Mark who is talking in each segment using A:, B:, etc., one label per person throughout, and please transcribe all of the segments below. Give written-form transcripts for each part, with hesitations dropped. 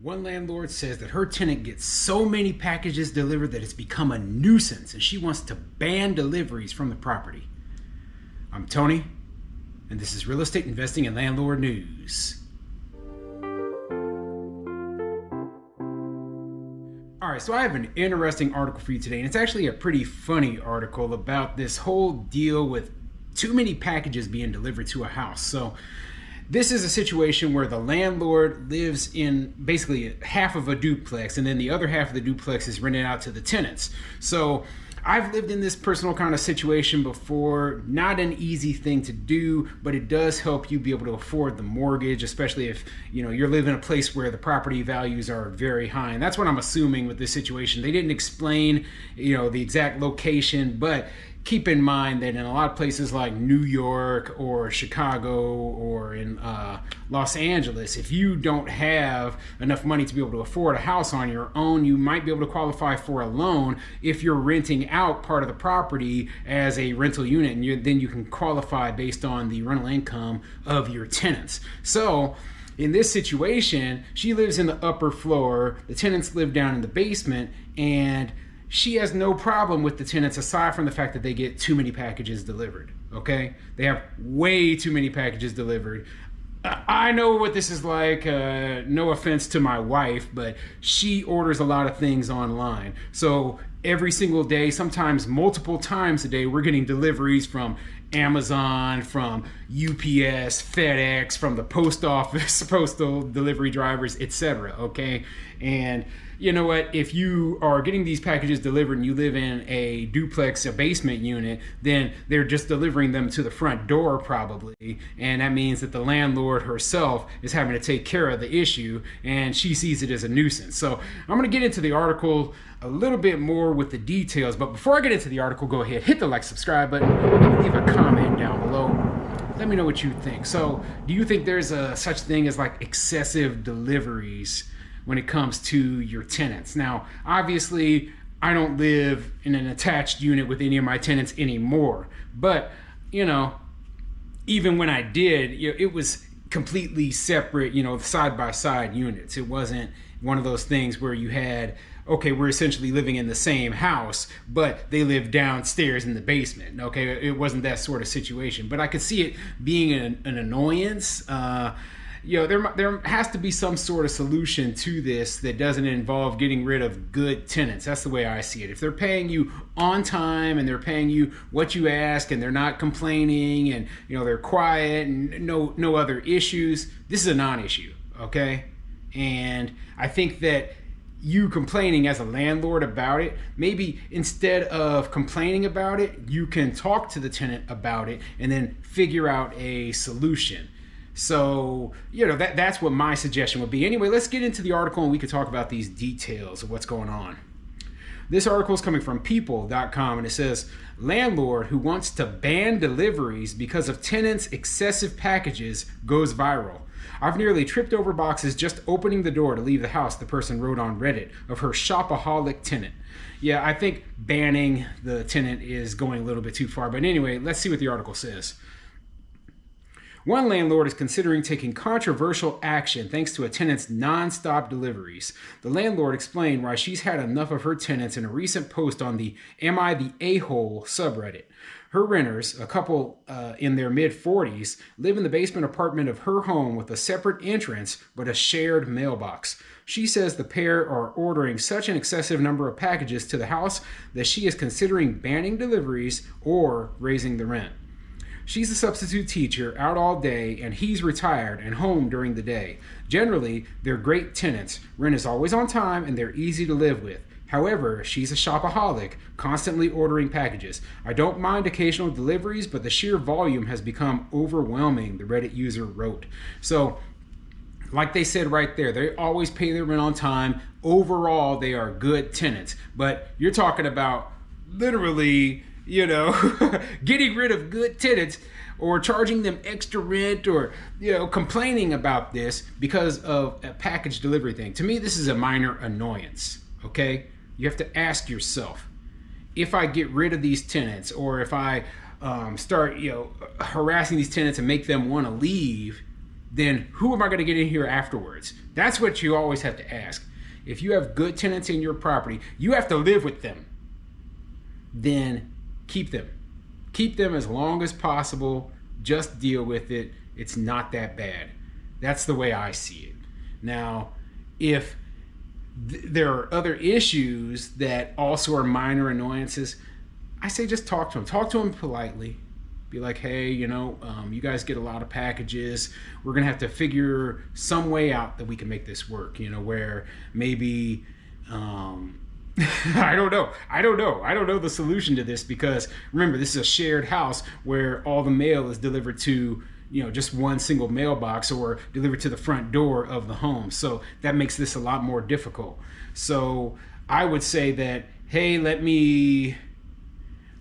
A: One landlord says that her tenant gets so many packages delivered that it's become a nuisance and she wants to ban deliveries from the property. I'm Tony, and this is Real Estate Investing and Landlord News. Alright, so I have an interesting article for you today, and it's actually a pretty funny article about this whole deal with too many packages being delivered to a house. So this is a situation where the landlord lives in basically half of a duplex, and then the other half of the duplex is rented out to the tenants. So I've lived in this personal kind of situation before. Not an easy thing to do, but it does help you be able to afford the mortgage, especially if you're living in a place where the property values are very high. And that's what I'm assuming with this situation. They didn't explain the exact location, but keep in mind that in a lot of places like New York or Chicago or in Los Angeles, if you don't have enough money to be able to afford a house on your own, you might be able to qualify for a loan if you're renting out part of the property as a rental unit, and then you can qualify based on the rental income of your tenants. So in this situation, she lives in the upper floor, the tenants live down in the basement, and she has no problem with the tenants aside from the fact that they get too many packages delivered, okay? They have way too many packages delivered. I know what this is like, no offense to my wife, but she orders a lot of things online. So every single day, sometimes multiple times a day, we're getting deliveries from Amazon, from UPS, FedEx, from the post office, postal delivery drivers, etc. Okay, and you know what? If you are getting these packages delivered and you live in a duplex, a basement unit, then they're just delivering them to the front door probably, and that means that the landlord herself is having to take care of the issue, and she sees it as a nuisance. So I'm going to get into the article a little bit more with the details, but before I get into the article, go ahead, hit the like, subscribe button, and leave a comment down below. Let me know what you think. So do you think there's a such thing as like excessive deliveries when it comes to your tenants? Now, obviously, I don't live in an attached unit with any of my tenants anymore, but even when I did, it was completely separate, side-by-side units. It wasn't one of those things where you had, okay, we're essentially living in the same house, but they live downstairs in the basement. Okay, it wasn't that sort of situation, but I could see it being an annoyance. There has to be some sort of solution to this that doesn't involve getting rid of good tenants. That's the way I see it. If they're paying you on time and they're paying you what you ask and they're not complaining and they're quiet and no other issues, this is a non-issue, okay? And I think that you complaining as a landlord about it, maybe instead of complaining about it, you can talk to the tenant about it and then figure out a solution. So, that's what my suggestion would be. Anyway, let's get into the article and we can talk about these details of what's going on. This article is coming from people.com, and it says, landlord who wants to ban deliveries because of tenants' excessive packages goes viral. I've nearly tripped over boxes just opening the door to leave the house, the person wrote on Reddit of her shopaholic tenant. Yeah, I think banning the tenant is going a little bit too far. But anyway, let's see what the article says. One landlord is considering taking controversial action thanks to a tenant's non-stop deliveries. The landlord explained why she's had enough of her tenants in a recent post on the Am I the A-hole subreddit. Her renters, a couple in their mid-40s, live in the basement apartment of her home with a separate entrance but a shared mailbox. She says the pair are ordering such an excessive number of packages to the house that she is considering banning deliveries or raising the rent. She's a substitute teacher, out all day, and he's retired and home during the day. Generally, they're great tenants. Rent is always on time, and they're easy to live with. However, she's a shopaholic, constantly ordering packages. I don't mind occasional deliveries, but the sheer volume has become overwhelming, the Reddit user wrote. So, like they said right there, they always pay their rent on time. Overall, they are good tenants. But you're talking about literally getting rid of good tenants or charging them extra rent or, complaining about this because of a package delivery thing. To me, this is a minor annoyance, okay? You have to ask yourself, if I get rid of these tenants or if I start, harassing these tenants and make them want to leave, then who am I going to get in here afterwards? That's what you always have to ask. If you have good tenants in your property, you have to live with them. Then keep them. Keep them as long as possible. Just deal with it. It's not that bad. That's the way I see it. Now, if there are other issues that also are minor annoyances, I say just talk to them. Talk to them politely. Be like, hey, you guys get a lot of packages. We're going to have to figure some way out that we can make this work, where maybe, I don't know the solution to this, because remember, this is a shared house where all the mail is delivered to, just one single mailbox or delivered to the front door of the home. So that makes this a lot more difficult. So I would say that, hey, let me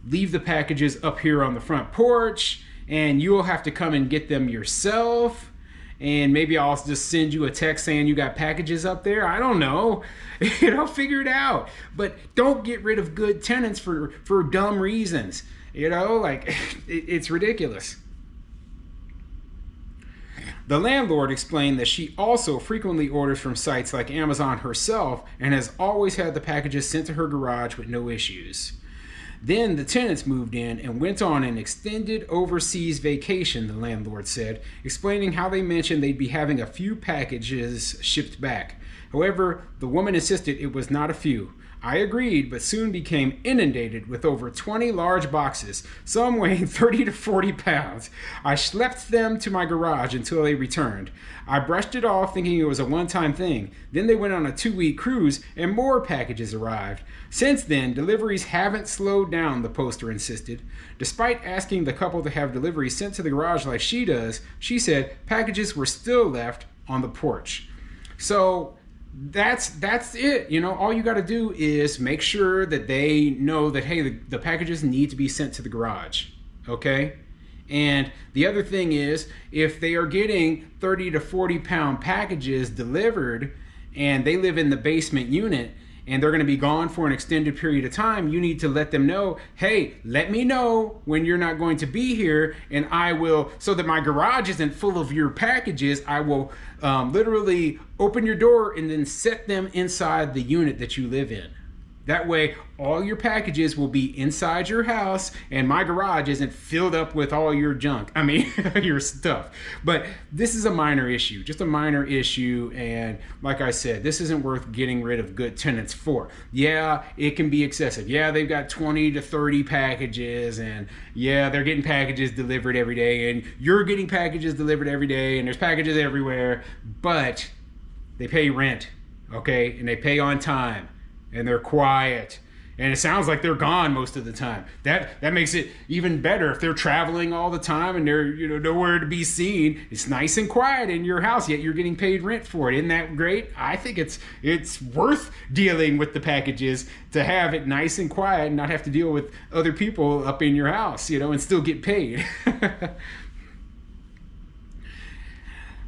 A: leave the packages up here on the front porch, and you'll have to come and get them yourself. And maybe I'll just send you a text saying you got packages up there. I don't know. Figure it out. But don't get rid of good tenants for dumb reasons. It's ridiculous. The landlord explained that she also frequently orders from sites like Amazon herself and has always had the packages sent to her garage with no issues. Then the tenants moved in and went on an extended overseas vacation, the landlord said, explaining how they mentioned they'd be having a few packages shipped back. However, the woman insisted it was not a few. I agreed, but soon became inundated with over 20 large boxes, some weighing 30 to 40 pounds. I schlepped them to my garage until they returned. I brushed it off thinking it was a one-time thing. Then they went on a 2-week cruise and more packages arrived. Since then, deliveries haven't slowed down, the poster insisted. Despite asking the couple to have deliveries sent to the garage like she does, she said packages were still left on the porch. So that's it. All you got to do is make sure that they know that, hey, the packages need to be sent to the garage. Okay? And the other thing is, if they are getting 30 to 40 pound packages delivered and they live in the basement unit and they're going to be gone for an extended period of time, you need to let them know, hey, let me know when you're not going to be here, and I will, so that my garage isn't full of your packages, I will literally open your door and then set them inside the unit that you live in. That way, all your packages will be inside your house and my garage isn't filled up with all your junk. Your stuff. But this is a minor issue, just a minor issue. And like I said, this isn't worth getting rid of good tenants for. Yeah, it can be excessive. Yeah, they've got 20 to 30 packages, and yeah, they're getting packages delivered every day, and you're getting packages delivered every day, and there's packages everywhere, but they pay rent, okay? And they pay on time. And they're quiet, and it sounds like they're gone most of the time. That makes it even better if they're traveling all the time and they're nowhere to be seen. It's nice and quiet in your house, yet you're getting paid rent for it. Isn't that great? I think it's worth dealing with the packages to have it nice and quiet and not have to deal with other people up in your house, and still get paid.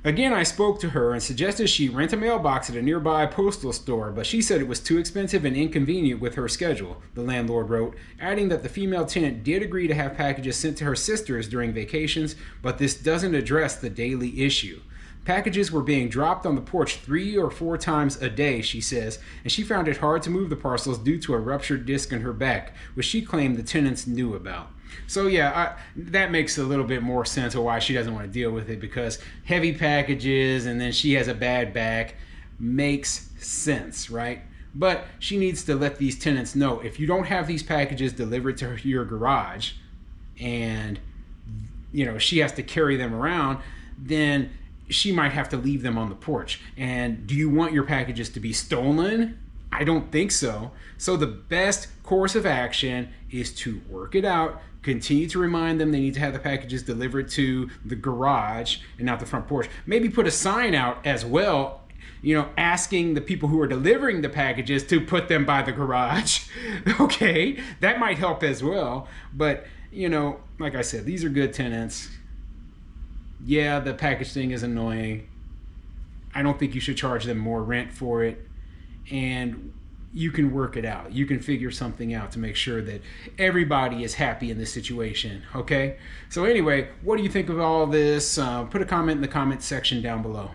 A: Again, I spoke to her and suggested she rent a mailbox at a nearby postal store, but she said it was too expensive and inconvenient with her schedule, the landlord wrote, adding that the female tenant did agree to have packages sent to her sisters during vacations, but this doesn't address the daily issue. Packages were being dropped on the porch 3 or 4 times a day, she says, and she found it hard to move the parcels due to a ruptured disc in her back, which she claimed the tenants knew about. So yeah, that makes a little bit more sense of why she doesn't want to deal with it, because heavy packages and then she has a bad back makes sense, right? But she needs to let these tenants know, if you don't have these packages delivered to your garage and she has to carry them around, then she might have to leave them on the porch. And do you want your packages to be stolen? I don't think so. So the best course of action is to work it out, continue to remind them they need to have the packages delivered to the garage and not the front porch. Maybe put a sign out as well, asking the people who are delivering the packages to put them by the garage. Okay, that might help as well. But, like I said, these are good tenants. Yeah, the package thing is annoying. I don't think you should charge them more rent for it. And you can work it out. You can figure something out to make sure that everybody is happy in this situation, okay? So anyway, what do you think of all this? Put a comment in the comment section down below.